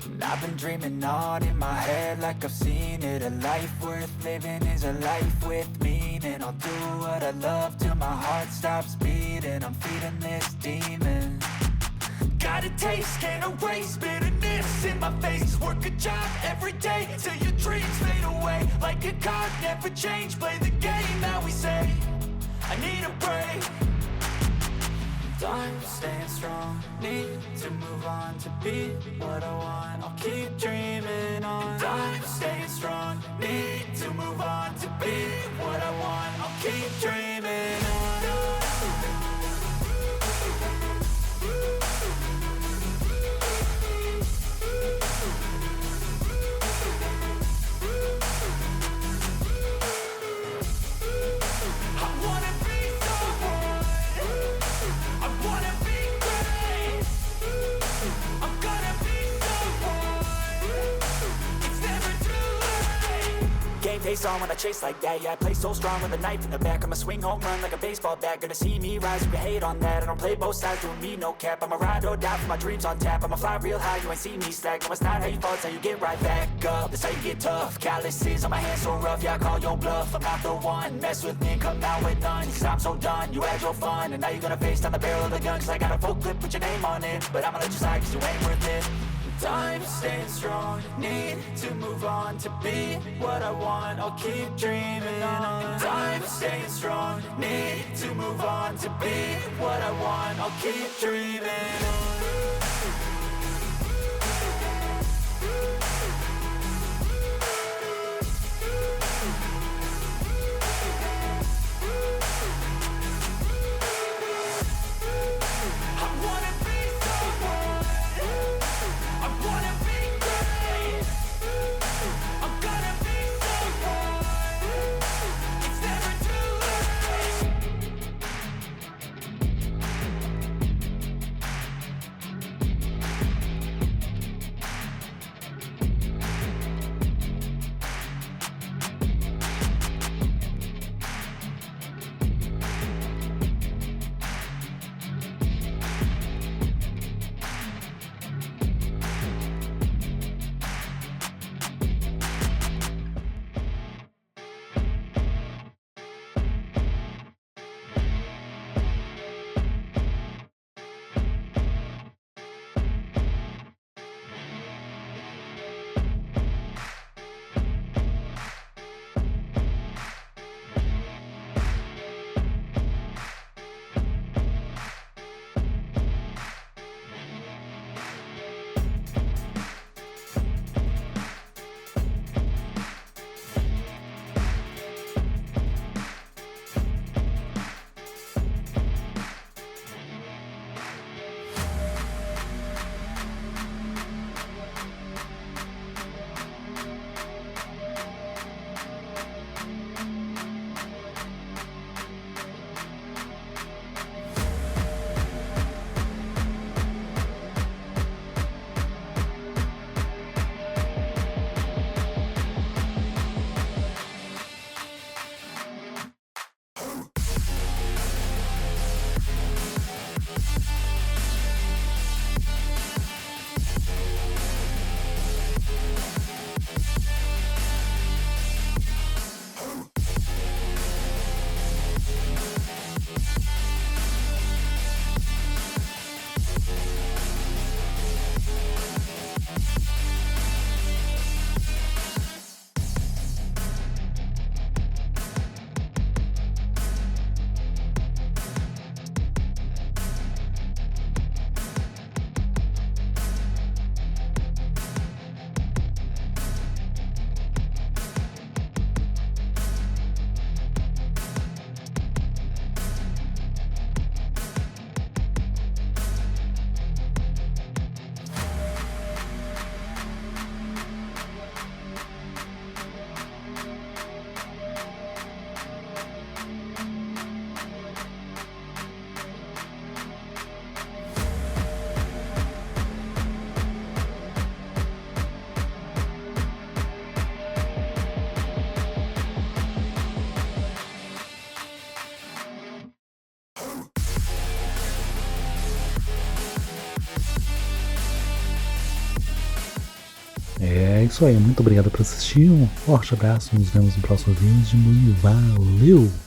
And I've been dreaming on in my head like I've seen it. A life worth living is a life with meaning. I'll do what I love till my heart stops beating. I'm feeding this demon. Got a taste, can't erase bitterness in my face. Work a job every day till your dreams fade away. Like a card, never change, play the game that we say. I need a break. I'm staying strong, need to move on to be what I want. I'll keep dreaming on. I'm staying strong, need to move on to be what I want. I'll keep dreaming on. Face on when I chase like that, yeah, I play so strong with a knife in the back. I'ma swing home run like a baseball bat. Gonna see me rise, you can hate on that. I don't play both sides, doing me no cap. I'ma ride or die for my dreams on tap. I'ma fly real high, you ain't see me slack. No, it's not how you fall, it's how you get right back up. That's how you get tough. Calluses on my hands so rough, yeah, I call your bluff. I'm not the one, mess with me and come out with none. Cause I'm so done, you had your fun. And now you're gonna face down the barrel of the gun. Cause I got a full clip with your name on it. But I'ma let you slide cause you ain't worth it. I'm staying strong, need to move on to be what I want. I'll keep dreaming on. I'm staying strong, need to move on to be what I want. I'll keep dreaming on. É isso aí, muito obrigado por assistir, um forte abraço, nos vemos no próximo vídeo e valeu!